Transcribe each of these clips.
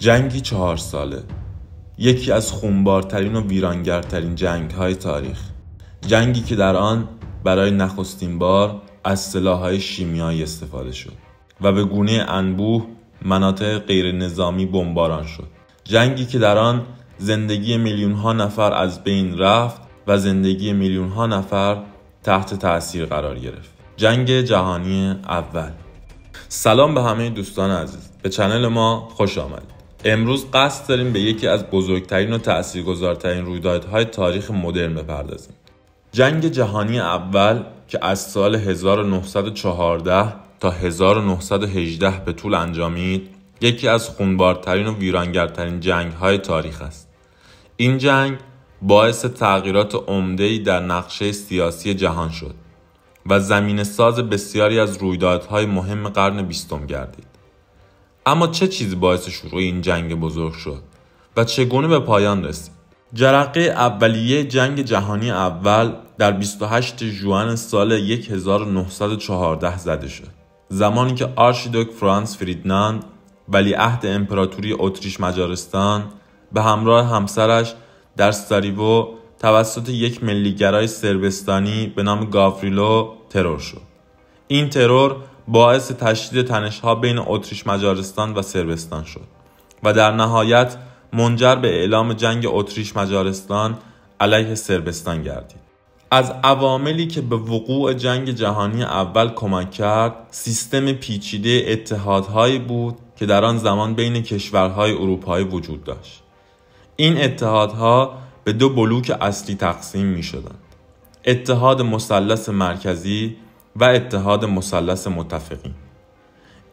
جنگی 4 ساله، یکی از خونبارترین و ویرانگرترین جنگ‌های تاریخ. جنگی که در آن برای نخستین بار از سلاح‌های شیمیایی استفاده شد و به گونه انبوه مناطق غیر نظامی بمباران شد. جنگی که در آن زندگی میلیون‌ها نفر از بین رفت و زندگی میلیون‌ها نفر تحت تأثیر قرار گرفت. جنگ جهانی اول. سلام به همه دوستان عزیز، به چنل ما خوش آمدید. امروز قصد داریم به یکی از بزرگترین و تأثیرگذارترین رویدادهای تاریخ مدرن بپردازیم. جنگ جهانی اول که از سال 1914 تا 1918 به طول انجامید، یکی از خونبارترین و ویرانگرترین جنگ‌های تاریخ است. این جنگ باعث تغییرات عمده‌ای در نقشه سیاسی جهان شد و زمینه‌ساز بسیاری از رویدادهای مهم قرن 20 گردید. اما چه چیزی باعث شروع این جنگ بزرگ شد و چگونه به پایان رسید؟ جرقه اولیه جنگ جهانی اول در 28 ژوئن سال 1914 زده شد، زمانی که آرشیدوک فرانس فریدناند، ولیعهد امپراتوری اتریش مجارستان، به همراه همسرش در سارایوو توسط یک ملیگرای صربستانی به نام گاوریلو ترور شد. این ترور باعث تشدید تنش‌ها بین اتریش مجارستان و صربستان شد و در نهایت منجر به اعلام جنگ اتریش مجارستان علیه صربستان گردید. از عواملی که به وقوع جنگ جهانی اول کمک کرد، سیستم پیچیده اتحادهایی بود که در آن زمان بین کشورهای اروپایی وجود داشت. این اتحادها به 2 بلوک اصلی تقسیم می شدند: اتحاد مثلث مرکزی و اتحاد مثلث متفقین.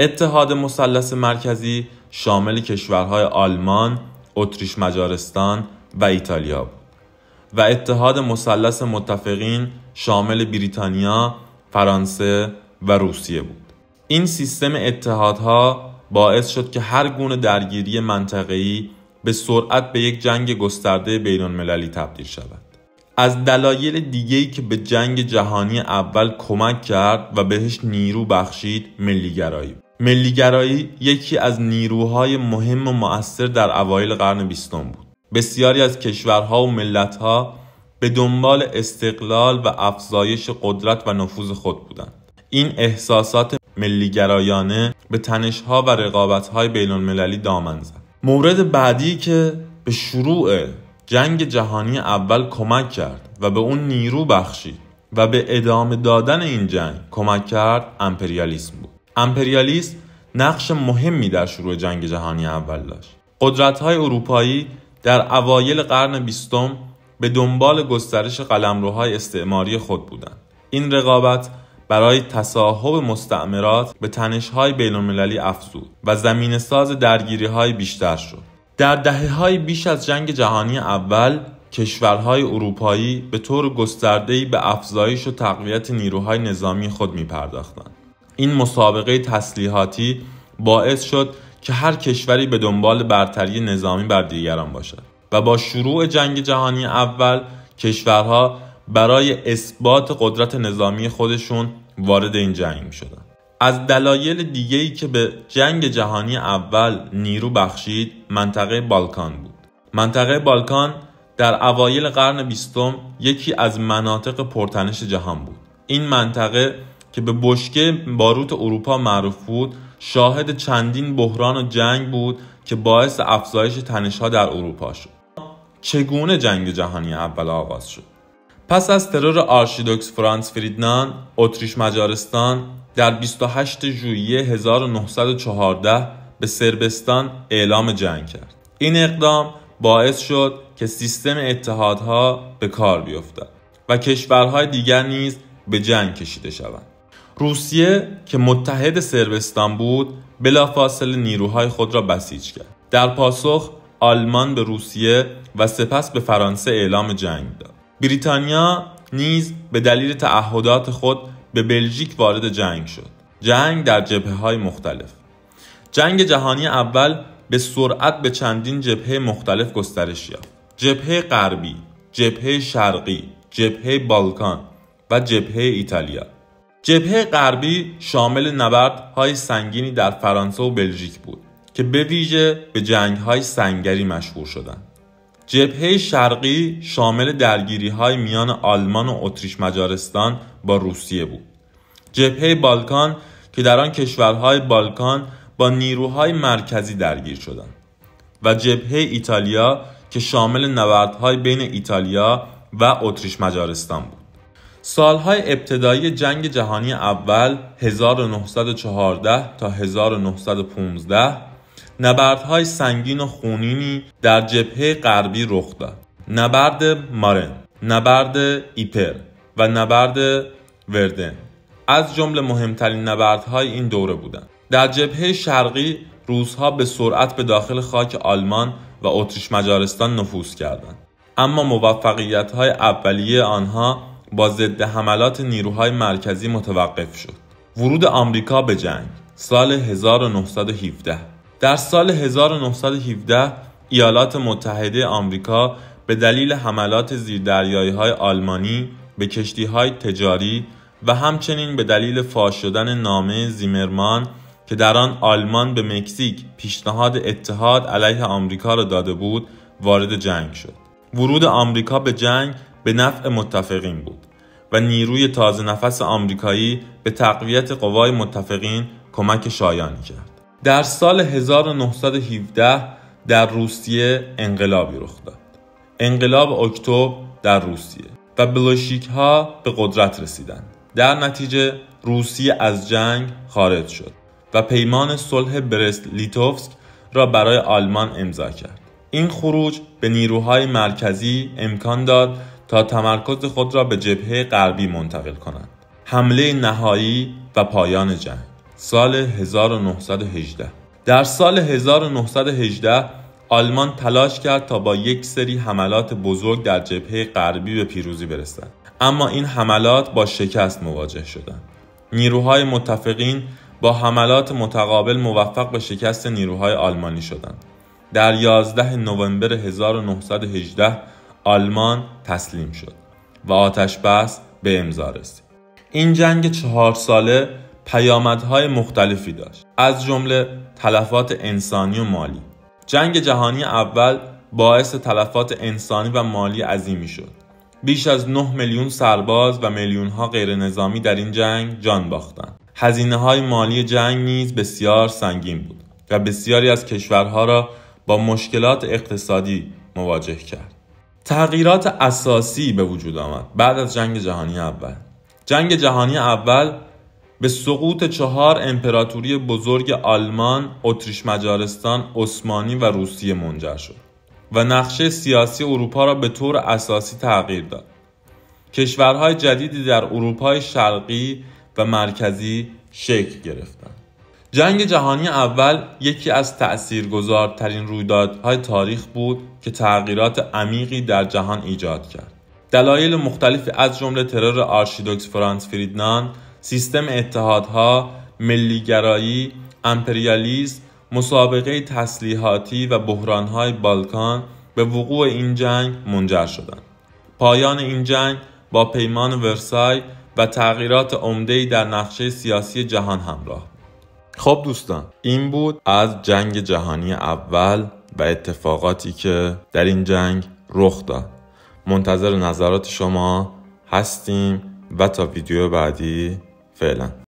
اتحاد مثلث مرکزی شامل کشورهای آلمان، اتریش مجارستان و ایتالیا بود و اتحاد مثلث متفقین شامل بریتانیا، فرانسه و روسیه بود. این سیستم اتحادها باعث شد که هر گونه درگیری منطقه‌ای به سرعت به یک جنگ گسترده بین‌المللی تبدیل شود. از دلایل دیگه‌ای که به جنگ جهانی اول کمک کرد و بهش نیرو بخشید، ملیگرایی یکی از نیروهای مهم و مؤثر در اوایل قرن 20 بود. بسیاری از کشورها و ملت‌ها به دنبال استقلال و افزایش قدرت و نفوذ خود بودند. این احساسات ملیگرایانه به تنش‌ها و رقابت‌های بین‌المللی دامن زد. مورد بعدی که به شروع جنگ جهانی اول کمک کرد و به اون نیرو بخشید و به ادامه دادن این جنگ کمک کرد، امپریالیسم بود. امپریالیسم نقش مهمی در شروع جنگ جهانی اول داشت. قدرت‌های اروپایی در اوایل قرن 20 به دنبال گسترش قلمروهای استعماری خود بودند. این رقابت برای تصاحب مستعمرات به تنش‌های بین‌المللی افزود و زمینه‌ساز درگیری‌های بیشتر شد. در دهه‌های بیش از جنگ جهانی اول، کشورهای اروپایی به طور گسترده‌ای به افزایش و تقویت نیروهای نظامی خود می‌پرداختند. این مسابقه تسلیحاتی باعث شد که هر کشوری به دنبال برتری نظامی بر دیگران باشد و با شروع جنگ جهانی اول کشورها برای اثبات قدرت نظامی خودشون وارد این جنگ می‌شدند. از دلایل دیگه‌ای که به جنگ جهانی اول نیرو بخشید، منطقه بالکان بود. منطقه بالکان در اوایل قرن 20 یکی از مناطق پرتنش جهان بود. این منطقه که به بشکه باروت اروپا معروف بود، شاهد چندین بحران و جنگ بود که باعث افزایش تنش‌ها در اروپا شد. چگونه جنگ جهانی اول آغاز شد؟ پس از ترور آرشیدوک فرانس فریدناند، اتریش مجارستان در 28 ژوئیه 1914 به صربستان اعلام جنگ کرد. این اقدام باعث شد که سیستم اتحادها به کار بیفتد و کشورهای دیگر نیز به جنگ کشیده شوند. روسیه که متحد صربستان بود، بلافاصله نیروهای خود را بسیج کرد. در پاسخ آلمان به روسیه و سپس به فرانسه اعلام جنگ داد. بریتانیا نیز به دلیل تعهدات خود به بلژیک وارد جنگ شد. جنگ در جبهه‌های مختلف. جنگ جهانی اول به سرعت به چندین جبهه مختلف گسترش یافت: جبهه غربی، جبهه شرقی، جبهه بالکان و جبهه ایتالیا. جبهه غربی شامل نبردهای سنگینی در فرانسه و بلژیک بود که به ویژه به جنگ‌های سنگری مشهور شدند. جبهه شرقی شامل درگیری‌های میان آلمان و اتریش مجارستان با روسیه بود. جبهه بالکان که در آن کشورهای بالکان با نیروهای مرکزی درگیر شدند و جبهه ایتالیا که شامل نبردهای بین ایتالیا و اتریش مجارستان بود. سالهای ابتدایی جنگ جهانی اول 1914 تا 1915 نبردهای سنگین و خونینی در جبهه غربی رخ داد. نبرد مارن، نبرد ایپر و نبرد وردن از جمله مهمترین نبردهای این دوره بودند. در جبهه شرقی روس‌ها به سرعت به داخل خاک آلمان و اتریش مجارستان نفوذ کردند، اما موفقیت‌های اولیه آنها با ضد حملات نیروهای مرکزی متوقف شد. ورود آمریکا به جنگ سال 1917. در سال 1917 ایالات متحده آمریکا به دلیل حملات زیردریایی‌های آلمانی به کشتی‌های تجاری و همچنین به دلیل فاش شدن نامه زیمرمان که در آن آلمان به مکزیک پیشنهاد اتحاد علیه آمریکا را داده بود وارد جنگ شد. ورود آمریکا به جنگ به نفع متفقین بود و نیروی تازه نفس آمریکایی به تقویت قوای متفقین کمک شایانی کرد. در سال 1917 در روسیه انقلابی رخ داد. انقلاب اکتبر در روسیه و بلشویک‌ها به قدرت رسیدند. در نتیجه روسیه از جنگ خارج شد و پیمان صلح برست لیتوفسک را برای آلمان امضا کرد. این خروج به نیروهای مرکزی امکان داد تا تمرکز خود را به جبهه غربی منتقل کنند. حمله نهایی و پایان جنگ سال 1918. در سال 1918 آلمان تلاش کرد تا با یک سری حملات بزرگ در جبهه غربی به پیروزی برسد، اما این حملات با شکست مواجه شدند. نیروهای متفقین با حملات متقابل موفق به شکست نیروهای آلمانی شدند. در 11 نوامبر 1918 آلمان تسلیم شد و آتش‌بس به امضا رسید. این جنگ 4 ساله پیامدهای مختلفی داشت، از جمله تلفات انسانی و مالی. جنگ جهانی اول باعث تلفات انسانی و مالی عظیمی شد. بیش از 9 میلیون سرباز و میلیون‌ها غیر نظامی در این جنگ جان باختند. هزینه‌های مالی جنگ نیز بسیار سنگین بود و بسیاری از کشورها را با مشکلات اقتصادی مواجه کرد. تغییرات اساسی به وجود آمد بعد از جنگ جهانی اول. جنگ جهانی اول به سقوط 4 امپراتوری بزرگ آلمان، اتریش مجارستان، عثمانی و روسیه منجر شد و نقشه سیاسی اروپا را به طور اساسی تغییر داد. کشورهای جدیدی در اروپای شرقی و مرکزی شکل گرفتند. جنگ جهانی اول یکی از تأثیرگذارترین رویدادهای تاریخ بود که تغییرات عمیقی در جهان ایجاد کرد. دلایل مختلفی از جمله ترور آرشیدوکس فرانتس فریدناند، سیستم اتحادها، ملیگرایی، امپریالیسم، مسابقه تسلیحاتی و بحرانهای بالکان به وقوع این جنگ منجر شدند. پایان این جنگ با پیمان ورسای و تغییرات عمده‌ای در نقشه سیاسی جهان همراه بود. خب دوستان، این بود از جنگ جهانی اول و اتفاقاتی که در این جنگ رخ داد. منتظر نظرات شما هستیم و تا ویدیو بعدی فعلا.